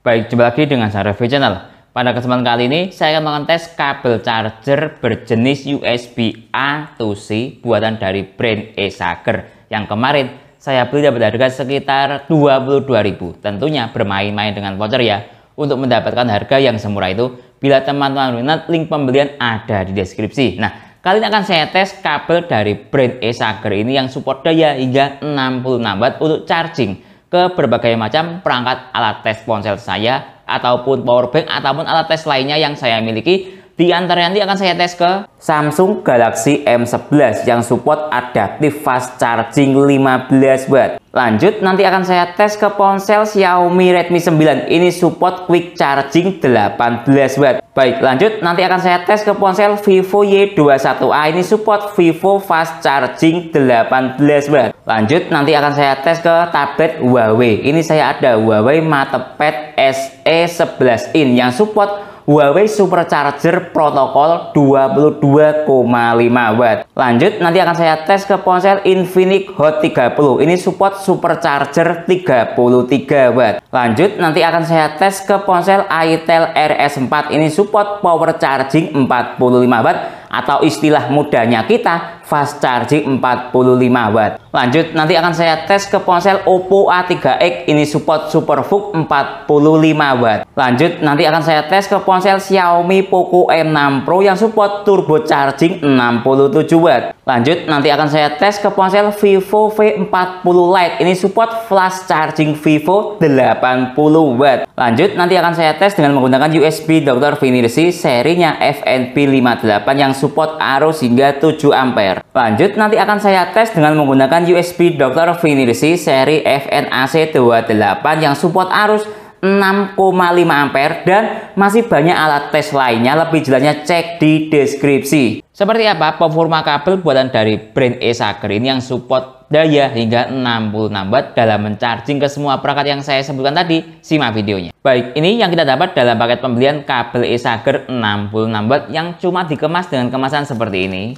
Baik, jumpa lagi dengan saya Review Channel. Pada kesempatan kali ini, saya akan mengetes kabel charger berjenis USB A to C buatan dari brand Asager. Yang kemarin saya beli dapat harga sekitar 22.000. Tentunya bermain-main dengan voucher ya. Untuk mendapatkan harga yang semurah itu, bila teman-teman minat, link pembelian ada di deskripsi. Nah, kali ini akan saya tes kabel dari brand Asager ini yang support daya hingga 66 watt untuk charging ke berbagai macam perangkat alat tes ponsel saya ataupun powerbank ataupun alat tes lainnya yang saya miliki. Di antaranya nanti akan saya tes ke Samsung Galaxy M11 yang support adaptive fast charging 15 watt. Lanjut nanti akan saya tes ke ponsel Xiaomi Redmi 9, ini support quick charging 18 watt. Baik, lanjut nanti akan saya tes ke ponsel Vivo Y21A, ini support Vivo fast charging 18 watt. Lanjut nanti akan saya tes ke tablet Huawei, ini saya ada Huawei MatePad SE11 in yang support Huawei Supercharger protokol 22,5 watt. Lanjut nanti akan saya tes ke ponsel Infinix Hot 30, ini support Supercharger 33 watt. Lanjut nanti akan saya tes ke ponsel Itel RS4, ini support power charging 45 watt atau istilah mudahnya kita fast charging 45 watt. Lanjut nanti akan saya tes ke ponsel Oppo A3X, ini support SuperVOOC 45 watt. Lanjut nanti akan saya tes ke ponsel Xiaomi Poco M6 Pro yang support turbo charging 67 watt. Lanjut nanti akan saya tes ke ponsel Vivo V40 Lite, ini support flash charging Vivo 80 watt. Lanjut nanti akan saya tes dengan menggunakan USB Dr. Finirsi serinya FNP58 yang support arus hingga 7 ampere. Lanjut nanti akan saya tes dengan menggunakan USB Dr. Finirsi seri FNAC28 yang support arus 6,5 ampere dan masih banyak alat tes lainnya, lebih jelasnya cek di deskripsi. Seperti apa performa kabel buatan dari brand Asager ini yang support daya hingga 66 watt dalam mencharging ke semua perangkat yang saya sebutkan tadi? Simak videonya. Baik, ini yang kita dapat dalam paket pembelian kabel Asager 66 watt yang cuma dikemas dengan kemasan seperti ini.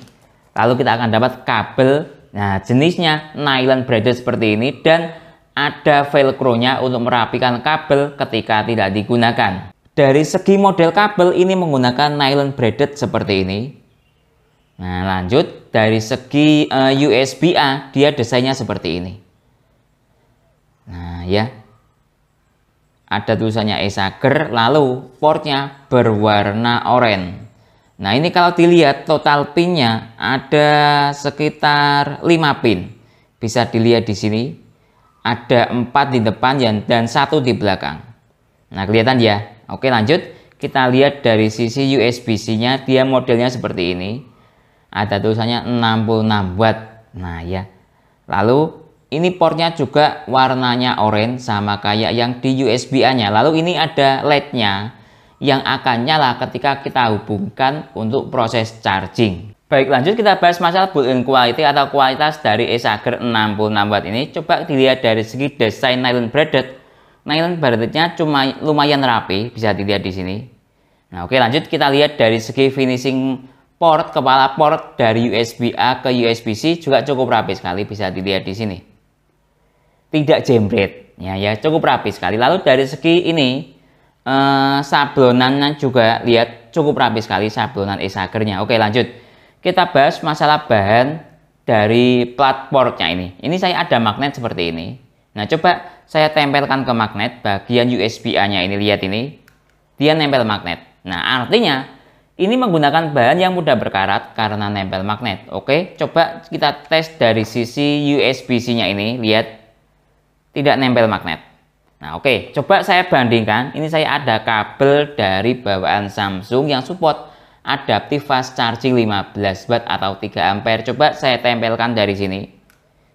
Lalu kita akan dapat kabel, nah jenisnya nylon braided seperti ini dan ada velcro-nya untuk merapikan kabel ketika tidak digunakan. Dari segi model kabel ini menggunakan nylon braided seperti ini. Nah, lanjut dari segi USB A dia desainnya seperti ini. Nah, ya. Ada tulisannya Asager, lalu portnya berwarna oranye. Nah, ini kalau dilihat total pinnya ada sekitar 5 pin. Bisa dilihat di sini. Ada 4 di depan dan 1 di belakang. Nah, kelihatan ya. Oke, lanjut. Kita lihat dari sisi USB-C-nya, dia modelnya seperti ini. Ada tulisannya 66 watt. Nah, ya. Lalu ini portnya juga warnanya oranye sama kayak yang di USB-A-nya. Lalu ini ada LED-nya yang akan nyala ketika kita hubungkan untuk proses charging. Baik, lanjut kita bahas masalah built-in quality atau kualitas dari Asager 66 watt ini. Coba dilihat dari segi desain nylon braided. Nylon braidednya cuma lumayan rapi, bisa dilihat di sini. Nah, oke, lanjut kita lihat dari segi finishing port, kepala port dari USB A ke USB C juga cukup rapi sekali, bisa dilihat di sini. Tidak jembret, ya cukup rapi sekali. Lalu dari segi ini sablonannya juga lihat cukup rapi sekali sablonan Asagernya. Oke, lanjut. Kita bahas masalah bahan dari plat portnya ini. Ini saya ada magnet seperti ini. Nah, coba saya tempelkan ke magnet bagian USB A-nya ini. Lihat ini. Dia nempel magnet. Nah, artinya ini menggunakan bahan yang mudah berkarat karena nempel magnet. Oke, coba kita tes dari sisi USB-C-nya ini. Lihat. Tidak nempel magnet. Nah, oke. Coba saya bandingkan. Ini saya ada kabel dari bawaan Samsung yang support adaptive fast charging 15 watt atau 3 ampere. Coba saya tempelkan dari sini.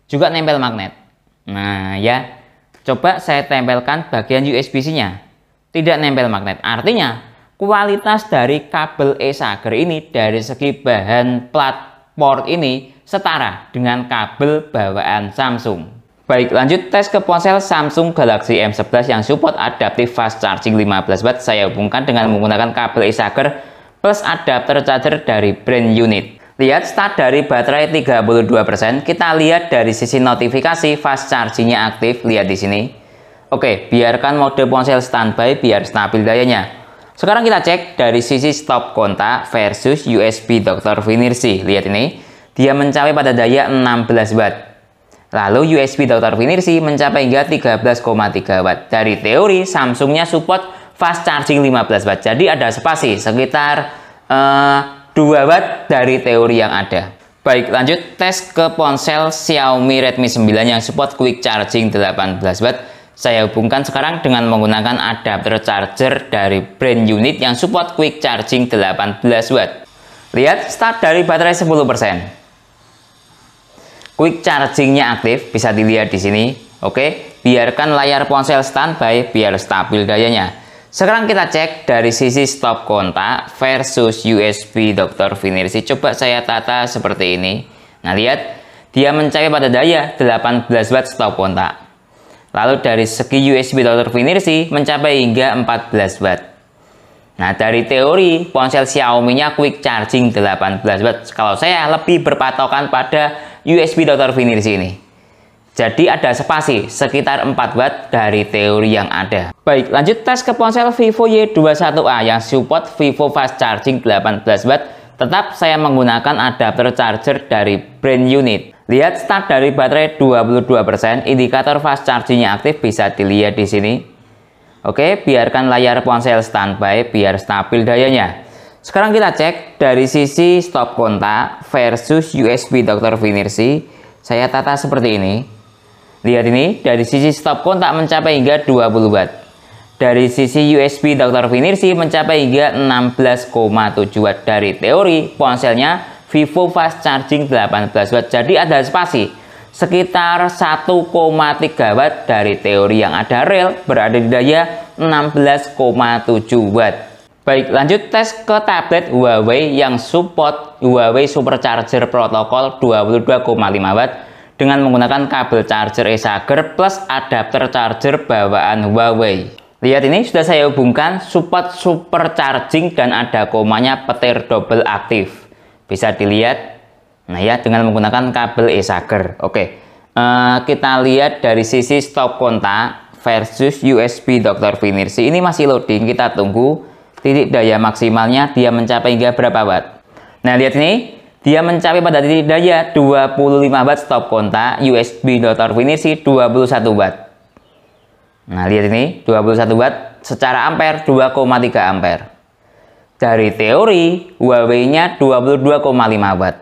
Juga nempel magnet. Nah, ya. Coba saya tempelkan bagian USB-C-nya. Tidak nempel magnet. Artinya, kualitas dari kabel Asager ini dari segi bahan plat port ini setara dengan kabel bawaan Samsung. Baik, lanjut tes ke ponsel Samsung Galaxy M11 yang support adaptive fast charging 15 watt. Saya hubungkan dengan menggunakan kabel Asager plus adapter charger dari brand unit. Lihat start dari baterai 32%. Kita lihat dari sisi notifikasi fast chargingnya aktif. Lihat di sini. Oke, biarkan mode ponsel standby biar stabil dayanya. Sekarang kita cek dari sisi stop kontak versus USB Dr. Finersi. Lihat ini, dia mencapai pada daya 16 watt. Lalu USB Dr. Finersi mencapai hingga 13,3 watt. Dari teori, Samsungnya support fast charging 15 watt. Jadi ada spasi sekitar 2 watt dari teori yang ada. Baik, lanjut tes ke ponsel Xiaomi Redmi 9 yang support quick charging 18 watt. Saya hubungkan sekarang dengan menggunakan adapter charger dari brand unit yang support quick charging 18 watt. Lihat, start dari baterai 10%. Quick chargingnya aktif, bisa dilihat di sini. Oke, biarkan layar ponsel standby biar stabil dayanya. Sekarang kita cek dari sisi stop kontak versus USB Dr. Finersi. Coba saya tata seperti ini. Nah, lihat, dia mencapai pada daya 18 watt stop kontak. Lalu dari segi USB Dr. Finersi mencapai hingga 14 watt. Nah, dari teori ponsel Xiaomi-nya quick charging 18 watt. Kalau saya lebih berpatokan pada USB Dr. Finersi ini. Jadi ada spasi sekitar 4 watt dari teori yang ada. Baik, lanjut tes ke ponsel Vivo Y21A yang support Vivo fast charging 18 watt. Tetap saya menggunakan adapter charger dari brand unit. Lihat, start dari baterai 22%, indikator fast chargingnya aktif, bisa dilihat di sini. Oke, biarkan layar ponsel standby biar stabil dayanya. Sekarang kita cek dari sisi stop kontak versus USB Dr. Finersi. Saya tata seperti ini. Lihat ini, dari sisi stop kontak mencapai hingga 20 watt. Dari sisi USB Dr. Finersi mencapai hingga 16,7 watt. Dari teori ponselnya Vivo fast charging 18 watt. Jadi ada spasi sekitar 1,3 watt dari teori yang ada real berada di daya 16,7 watt. Baik, lanjut tes ke tablet Huawei yang support Huawei Supercharger Protocol 22,5 watt dengan menggunakan kabel charger Esager plus adapter charger bawaan Huawei. Lihat ini, sudah saya hubungkan, support supercharging dan ada komanya petir double aktif. Bisa dilihat, nah ya, dengan menggunakan kabel Esager. Oke, kita lihat dari sisi stop kontak versus USB Dr. Finersi. Ini masih loading, kita tunggu titik daya maksimalnya dia mencapai hingga berapa watt. Nah, lihat ini, dia mencapai pada titik daya 25 watt stop kontak, USB Dr. Finersi 21 watt. Nah, lihat ini, 21 watt secara ampere 2,3 ampere. Dari teori, Huawei-nya 22,5 watt.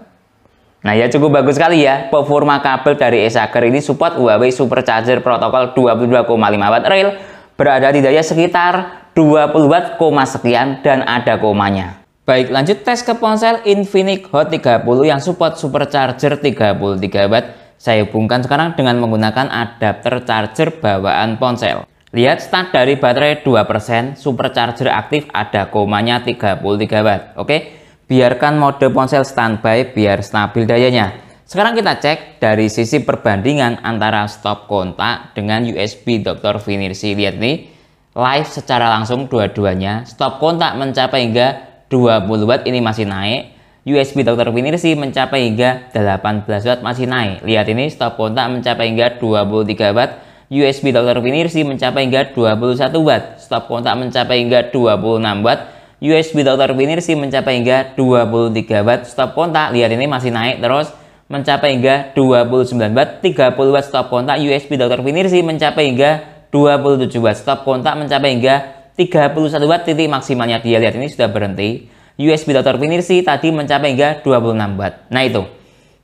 Nah, ya cukup bagus sekali ya. Performa kabel dari Esager ini support Huawei Supercharger Protocol 22,5 watt real berada di daya sekitar 20 watt, sekian dan ada komanya. Baik, lanjut tes ke ponsel Infinix Hot 30 yang support Supercharger 33 watt. Saya hubungkan sekarang dengan menggunakan adapter charger bawaan ponsel. Lihat, start dari baterai 2%, supercharger aktif, ada komanya 33 watt. Oke, biarkan mode ponsel standby biar stabil dayanya. Sekarang kita cek dari sisi perbandingan antara stop kontak dengan USB Dr. Finersi. Lihat nih, live secara langsung dua-duanya. Stop kontak mencapai hingga 20 watt, ini masih naik. USB Dr. Finersi mencapai hingga 18 watt, masih naik. Lihat ini, stop kontak mencapai hingga 23 watt. USB Dr. Finersi mencapai hingga 21 watt. Stop kontak mencapai hingga 26 watt. USB Dr. Finersi mencapai hingga 23 watt. Stop kontak, lihat ini masih naik terus mencapai hingga 29 watt. 30 watt stop kontak USB Dr. Finersi mencapai hingga 27 watt. Stop kontak mencapai hingga 31 watt, titik maksimalnya dia. Lihat ini sudah berhenti. USB Dr. Finersi tadi mencapai hingga 26 watt. Nah itu,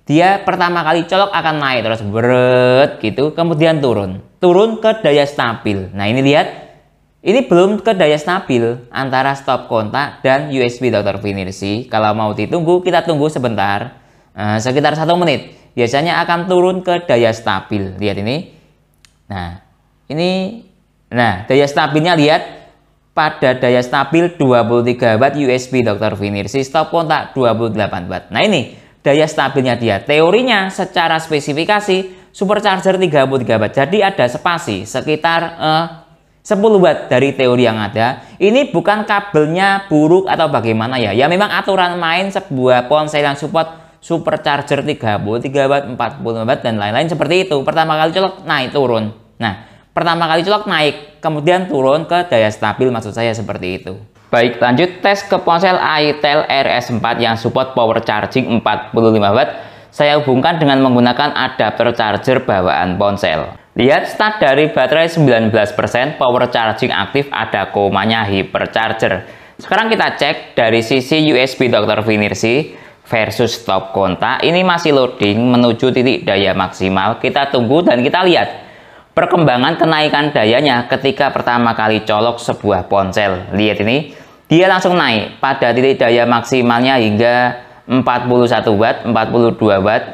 dia pertama kali colok akan naik terus beret gitu, kemudian turun ke daya stabil. Nah ini lihat, ini belum ke daya stabil antara stop kontak dan USB Dr. Finersi. Kalau mau ditunggu, kita tunggu sebentar, sekitar 1 menit. Biasanya akan turun ke daya stabil. Lihat ini. Nah ini, nah daya stabilnya lihat. Pada daya stabil 23 watt USB Dr. Finersi, stop kontak 28 watt. Nah ini daya stabilnya dia. Teorinya secara spesifikasi supercharger 33 watt. Jadi ada spasi sekitar 10 watt dari teori yang ada. Ini bukan kabelnya buruk atau bagaimana ya. Ya memang aturan main sebuah ponsel yang support supercharger 33 watt, 40 watt dan lain-lain seperti itu. Pertama kali colok naik turun. Nah, Pertama kali colok naik, kemudian turun ke daya stabil, maksud saya seperti itu. Baik, lanjut tes ke ponsel itel RS4 yang support power charging 45 Watt. Saya hubungkan dengan menggunakan adapter charger bawaan ponsel. Lihat start dari baterai 19%, power charging aktif, ada komanya hypercharger. Sekarang kita cek dari sisi USB Dr. Finersi versus stop kontak. Ini masih loading menuju titik daya maksimal. Kita tunggu dan kita lihat perkembangan kenaikan dayanya ketika pertama kali colok sebuah ponsel. Lihat ini, dia langsung naik pada titik daya maksimalnya hingga 41 Watt, 42 Watt,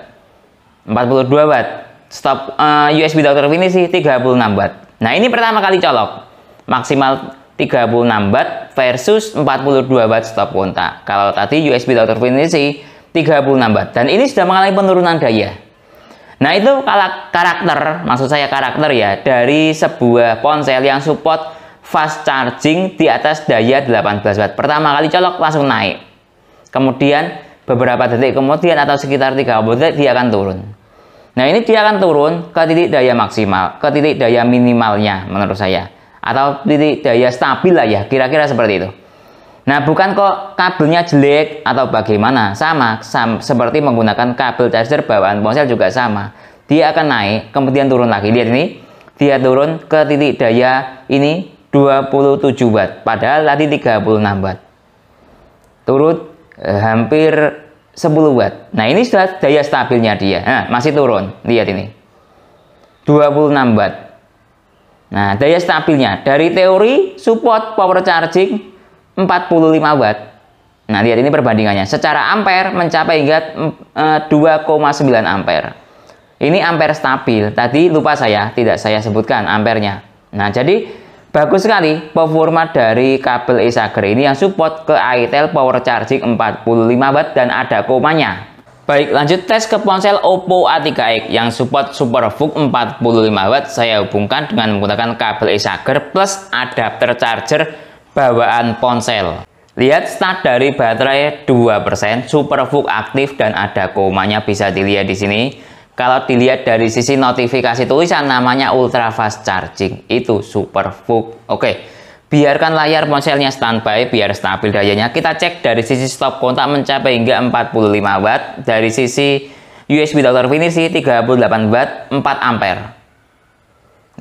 42 Watt. Stop USB Dr. Finersi 36 Watt. Nah, ini pertama kali colok maksimal 36 Watt versus 42 Watt stop kontak. Kalau tadi USB Dr. Finersi 36 Watt, dan ini sudah mengalami penurunan daya. Nah, itu karakter, maksud saya karakter ya, dari sebuah ponsel yang support fast charging di atas daya 18 Watt. Pertama kali colok langsung naik. Kemudian beberapa detik kemudian atau sekitar 30 detik dia akan turun. Nah, ini dia akan turun ke titik daya maksimal, ke titik daya minimalnya menurut saya. Atau titik daya stabil lah ya, kira-kira seperti itu. Nah, bukan kok kabelnya jelek atau bagaimana, sama seperti menggunakan kabel charger bawaan ponsel juga sama. Dia akan naik, kemudian turun lagi. Lihat ini, dia turun ke titik daya ini 27 Watt, padahal tadi 36 Watt. Turun hampir 10 Watt. Nah, ini sudah daya stabilnya dia. Nah, masih turun. Lihat ini. 26 Watt. Nah, daya stabilnya dari teori support power charging 45 Watt. Nah, lihat ini perbandingannya. Secara ampere mencapai hingga 2,9 ampere. Ini ampere stabil. Tadi lupa tidak saya sebutkan ampernya. Nah, jadi bagus sekali performa dari kabel e-Charger ini yang support ke itel power charging 45 Watt dan ada komanya. Baik, lanjut tes ke ponsel Oppo A3X yang support SuperVOOC 45 Watt. Saya hubungkan dengan menggunakan kabel e-Charger plus adapter charger bawaan ponsel. Lihat start dari baterai 2%, SuperVOOC aktif dan ada komanya, bisa dilihat di sini. Kalau dilihat dari sisi notifikasi tulisan namanya ultra fast charging, itu SuperVOOC. Oke, biarkan layar ponselnya standby biar stabil dayanya. Kita cek dari sisi stop kontak mencapai hingga 45 Watt. Dari sisi USB Dr. Finersi 38 Watt, 4 ampere.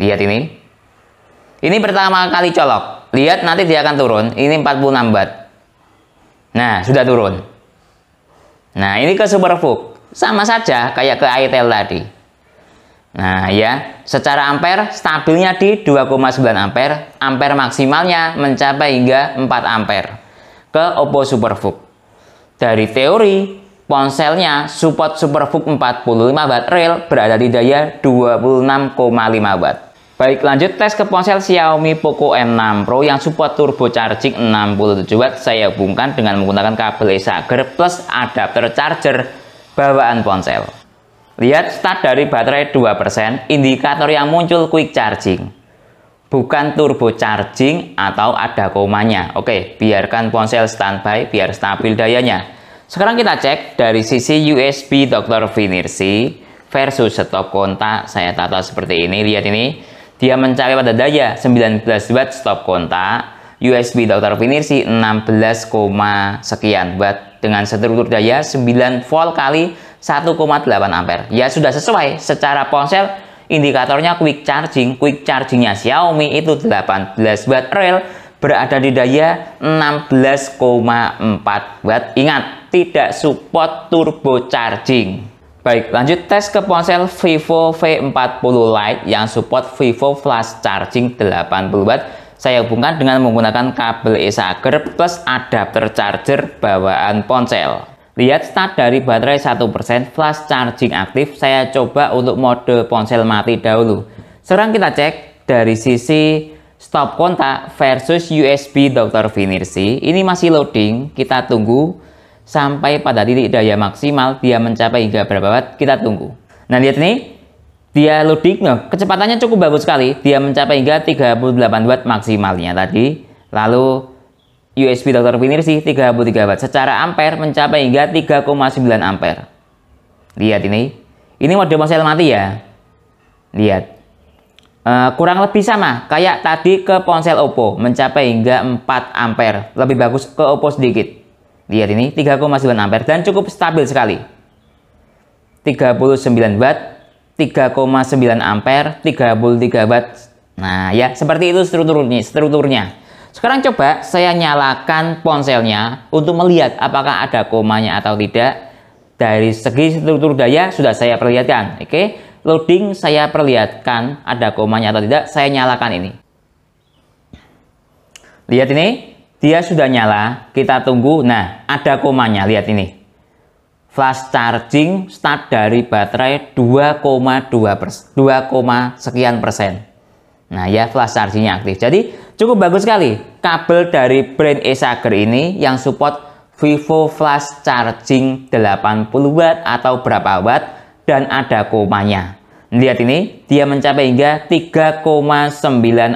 Lihat ini. Ini pertama kali colok. Lihat nanti dia akan turun. Ini 46 Watt. Nah, sudah turun. Nah, ini ke SuperVOOC. Sama saja kayak ke itel tadi. Nah, ya, secara ampere stabilnya di 2,9 ampere. Ampere maksimalnya mencapai hingga 4 ampere ke Oppo SuperVOOC. Dari teori, ponselnya support SuperVOOC 45 Watt real berada di daya 26,5 Watt. Baik, lanjut tes ke ponsel Xiaomi Poco M6 Pro yang support turbo charging 67 Watt. Saya hubungkan dengan menggunakan kabel e-Charger plus adapter charger bawaan ponsel. Lihat start dari baterai 2%, indikator yang muncul quick charging. Bukan turbo charging atau ada komanya. Oke, biarkan ponsel standby biar stabil dayanya. Sekarang kita cek dari sisi USB Dr. Finersi versus stop kontak. Saya tata seperti ini, lihat ini. Dia mencapai pada daya 19 Watt stop kontak, USB Dr. Finersi 16, sekian Watt dengan struktur daya 9 volt kali 1,8 ampere. Ya sudah sesuai secara ponsel, indikatornya quick charging. Quick chargingnya Xiaomi itu 18 Watt real berada di daya 16,4 Watt. Ingat, tidak support turbo charging. Baik, lanjut tes ke ponsel Vivo V40 Lite yang support Vivo Flash Charging 80 Watt. Saya hubungkan dengan menggunakan kabel e-Charger plus adapter charger bawaan ponsel. Lihat start dari baterai 1%, flash charging aktif. Saya coba untuk mode ponsel mati dahulu. Sekarang kita cek dari sisi stop kontak versus USB Dr. Finersi. Ini masih loading, kita tunggu sampai pada titik daya maksimal. Dia mencapai hingga berapa watt, kita tunggu. Nah, lihat ini, dia loading, kecepatannya cukup bagus sekali. Dia mencapai hingga 38 Watt maksimalnya tadi. Lalu USB Dr. Finersi 33 Watt. Secara ampere mencapai hingga 3,9 ampere. Lihat ini mode ponsel mati ya. Lihat. kurang lebih sama kayak tadi ke ponsel Oppo, mencapai hingga 4 ampere. Lebih bagus ke Oppo sedikit. Lihat ini 3,9 ampere dan cukup stabil sekali. 39 watt, 3,9 ampere, 33 watt. Nah ya, seperti itu strukturnya. Sekarang coba saya nyalakan ponselnya untuk melihat apakah ada komanya atau tidak. Dari segi struktur daya sudah saya perlihatkan. Oke, loading saya perlihatkan ada komanya atau tidak. Saya nyalakan ini. Lihat ini, dia sudah nyala. Kita tunggu. Nah, ada komanya. Lihat ini. Flash charging start dari baterai 2,2 sekian persen. Nah ya, flash chargingnya aktif. Jadi cukup bagus sekali kabel dari brand Asager ini yang support Vivo Flash Charging 80 watt atau berapa watt dan ada komanya. Lihat ini, dia mencapai hingga 3,9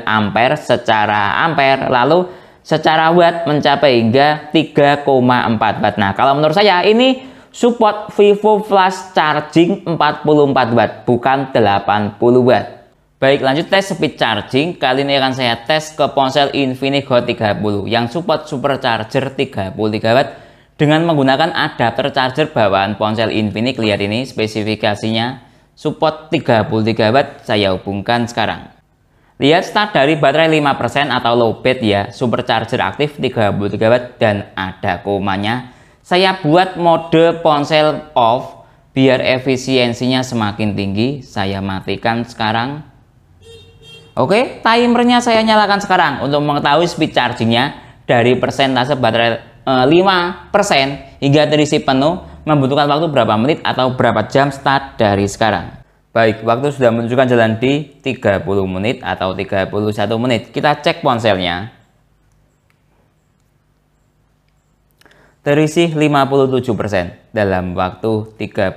ampere secara ampere, lalu secara watt mencapai hingga 3,4 watt. Nah, kalau menurut saya ini support Vivo Flash Charging 44 watt, bukan 80 watt. Baik, lanjut tes speed charging. Kali ini akan saya tes ke ponsel Infinix Hot 30 yang support supercharger 33 watt dengan menggunakan adapter charger bawaan ponsel Infinix. Lihat ini spesifikasinya, support 33 watt. Saya hubungkan sekarang. Lihat start dari baterai 5% atau low bed ya, supercharger aktif 33 watt dan ada komanya. Saya buat mode ponsel off biar efisiensinya semakin tinggi. Saya matikan sekarang. Oke, timernya saya nyalakan sekarang untuk mengetahui speed chargingnya dari persentase baterai 5% hingga terisi penuh membutuhkan waktu berapa menit atau berapa jam start dari sekarang. Baik, waktu sudah menunjukkan jalan di 30 menit atau 31 menit. Kita cek ponselnya. Terisi 57% dalam waktu 31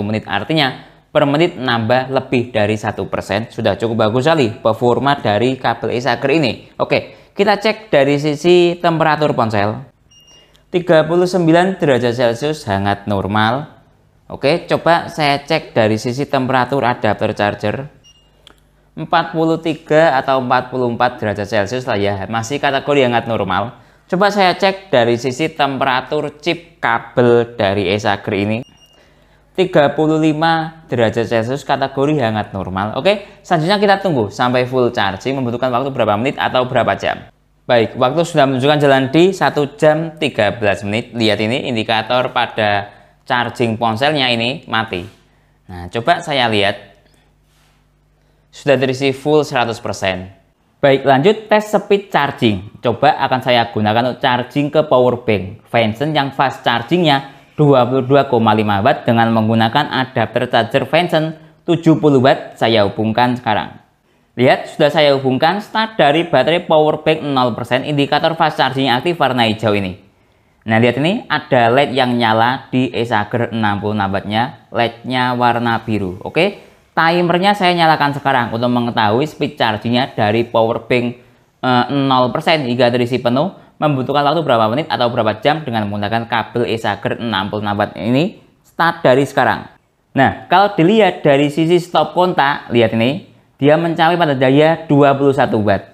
menit, artinya per menit nambah lebih dari 1%. Sudah cukup bagus sekali performa dari kabel Asager ini. Oke, kita cek dari sisi temperatur ponsel. 39 derajat Celcius hangat normal. Oke, coba saya cek dari sisi temperatur adapter charger. 43 atau 44 derajat Celcius lah ya, masih kategori hangat normal. Coba saya cek dari sisi temperatur chip kabel dari Asager ini. 35 derajat Celcius kategori hangat normal. Oke, selanjutnya kita tunggu sampai full charging membutuhkan waktu berapa menit atau berapa jam. Baik, waktu sudah menunjukkan jalan di 1 jam 13 menit. Lihat ini indikator pada charging ponselnya ini mati. Nah, coba saya lihat. Sudah terisi full 100%. Baik, lanjut tes speed charging. Coba akan saya gunakan untuk charging ke power bank Venson yang fast chargingnya 22,5 watt dengan menggunakan adapter charger Venson 70 watt. Saya hubungkan sekarang. Lihat, sudah saya hubungkan. Start dari baterai power bank 0%, indikator fast charging aktif warna hijau ini. Nah, lihat ini ada LED yang nyala di Asager 66 wattnya, LED-nya warna biru. Oke, timernya saya nyalakan sekarang untuk mengetahui speed chargingnya dari power bank 0% hingga terisi penuh membutuhkan waktu berapa menit atau berapa jam dengan menggunakan kabel Asager 66 watt ini. Start dari sekarang. Nah, kalau dilihat dari sisi stop kontak, lihat ini, dia mencapai pada daya 21 watt.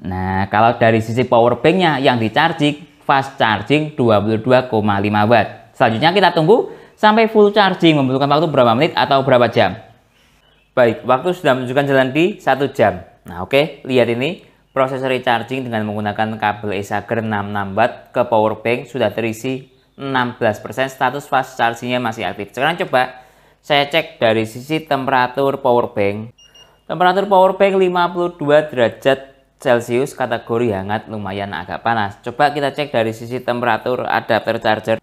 Nah, kalau dari sisi power banknya yang di charging fast charging 22,5 watt. Selanjutnya kita tunggu sampai full charging membutuhkan waktu berapa menit atau berapa jam. Baik, waktu sudah menunjukkan jalan di 1 jam. Nah, oke, lihat ini. Proses recharging dengan menggunakan kabel Asager 66 watt ke power bank sudah terisi 16%, status fast chargingnya masih aktif. Sekarang coba saya cek dari sisi temperatur power bank. Temperatur power bank 52 derajat Celcius kategori hangat lumayan agak panas. Coba kita cek dari sisi temperatur adapter charger.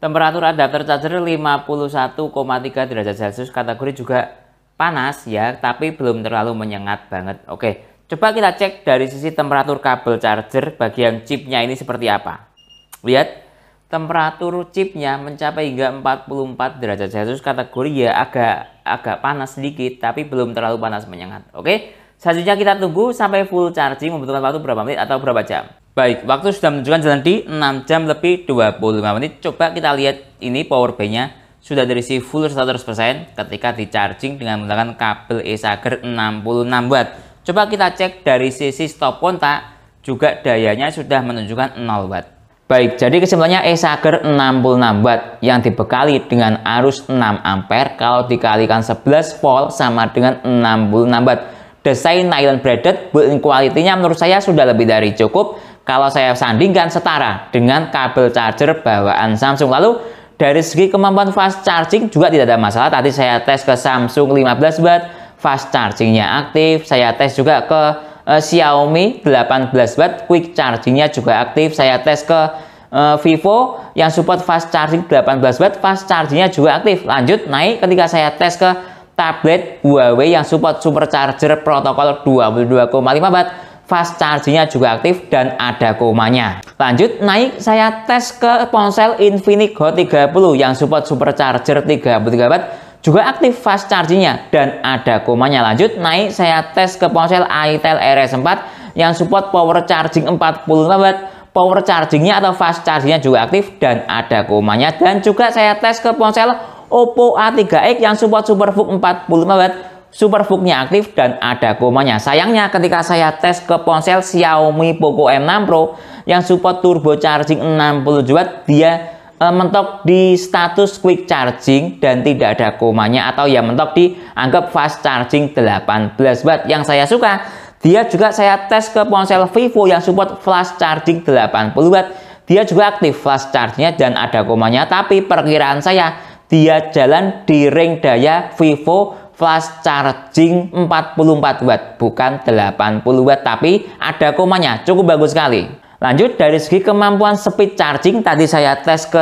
Temperatur adapter charger 51,3 derajat Celcius kategori juga panas ya, tapi belum terlalu menyengat banget. Oke. Coba kita cek dari sisi temperatur kabel charger bagian chipnya ini seperti apa. Lihat, temperatur chipnya mencapai hingga 44 derajat Celcius kategori ya agak panas sedikit, tapi belum terlalu panas menyengat. Oke, selanjutnya kita tunggu sampai full charging membutuhkan waktu berapa menit atau berapa jam. Baik, waktu sudah menunjukkan jalan di 6 jam lebih 25 menit. Coba kita lihat ini power bank-nya sudah terisi full 100% ketika di charging dengan menggunakan kabel Acer 66 watt. Coba kita cek dari sisi stop kontak, juga dayanya sudah menunjukkan 0 watt. Baik, jadi kesimpulannya Acer 66 watt yang dibekali dengan arus 6 ampere kalau dikalikan 11 volt sama dengan 66 watt. Desain nylon braided built-in quality-nya menurut saya sudah lebih dari cukup kalau saya sandingkan setara dengan kabel charger bawaan Samsung. Lalu dari segi kemampuan fast charging juga tidak ada masalah. Tadi saya tes ke Samsung 15 watt, fast chargingnya aktif. Saya tes juga ke Xiaomi 18 watt, quick chargingnya juga aktif. Saya tes ke Vivo yang support fast charging 18 watt, fast chargingnya juga aktif. Lanjut naik ketika saya tes ke tablet Huawei yang support supercharger protokol 22,5 watt, fast chargingnya juga aktif dan ada komanya. Lanjut naik saya tes ke ponsel Infinix Hot 30 yang support supercharger 33 watt, juga aktif fast chargingnya dan ada komanya. Lanjut naik saya tes ke ponsel Itel RS4 yang support power charging 45 watt, power chargingnya atau fast chargingnya juga aktif dan ada komanya. Dan juga saya tes ke ponsel Oppo A3X yang support SuperVOOC 45 watt, SuperVOOC-nya aktif dan ada komanya. Sayangnya ketika saya tes ke ponsel Xiaomi Poco M6 Pro yang support turbo charging 60 watt, dia mentok di status quick charging dan tidak ada komanya, atau ya mentok dianggap fast charging 18 watt. Yang saya suka, dia juga saya tes ke ponsel Vivo yang support flash charging 80 watt, dia juga aktif flash chargingnya dan ada komanya. Tapi perkiraan saya dia jalan di ring daya Vivo flash charging 44 watt, bukan 80 watt, tapi ada komanya, cukup bagus sekali. Lanjut dari segi kemampuan speed charging, tadi saya tes ke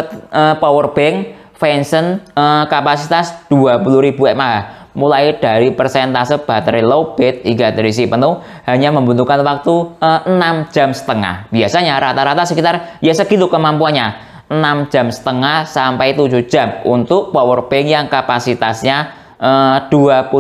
power bank Vention kapasitas 20.000 mAh. Mulai dari persentase baterai lowbat hingga terisi penuh hanya membutuhkan waktu 6,5 jam. Biasanya rata-rata sekitar ya segitu kemampuannya, 6,5 jam sampai 7 jam untuk power bank yang kapasitasnya 20.000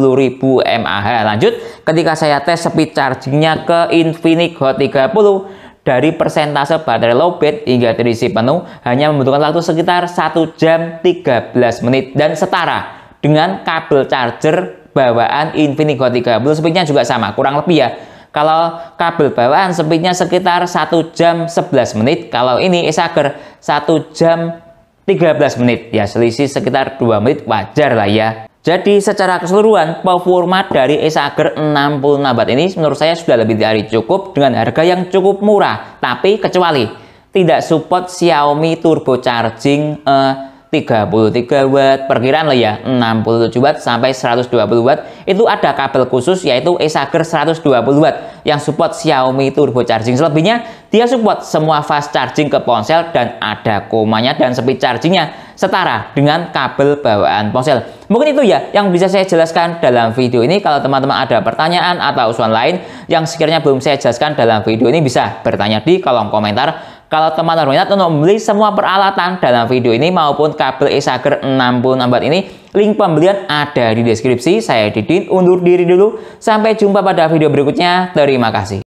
mAh. Lanjut ketika saya tes speed chargingnya ke Infinix Hot 30, dari persentase baterai lowbat hingga terisi penuh hanya membutuhkan waktu sekitar 1 jam 13 menit dan setara dengan kabel charger bawaan Infinix Hot 30. Speednya juga sama, kurang lebih ya. Kalau kabel bawaan speednya sekitar 1 jam 11 menit, kalau ini Acer 1 jam 13 menit, ya selisih sekitar 2 menit, wajar lah ya. Jadi secara keseluruhan performa dari Acer 66 watt ini menurut saya sudah lebih dari cukup dengan harga yang cukup murah. Tapi kecuali tidak support Xiaomi turbo charging 33 watt, perkiraan lah ya 67 watt sampai 120 watt, itu ada kabel khusus yaitu Acer 120 watt yang support Xiaomi turbo charging. Selebihnya dia support semua fast charging ke ponsel dan ada komanya dan speed chargingnya setara dengan kabel bawaan ponsel. Mungkin itu ya yang bisa saya jelaskan dalam video ini. Kalau teman-teman ada pertanyaan atau usulan lain yang sekiranya belum saya jelaskan dalam video ini, bisa bertanya di kolom komentar. Kalau teman-teman minat untuk membeli semua peralatan dalam video ini maupun kabel Acer 66 watt ini, link pembelian ada di deskripsi. Saya Didin undur diri dulu. Sampai jumpa pada video berikutnya. Terima kasih.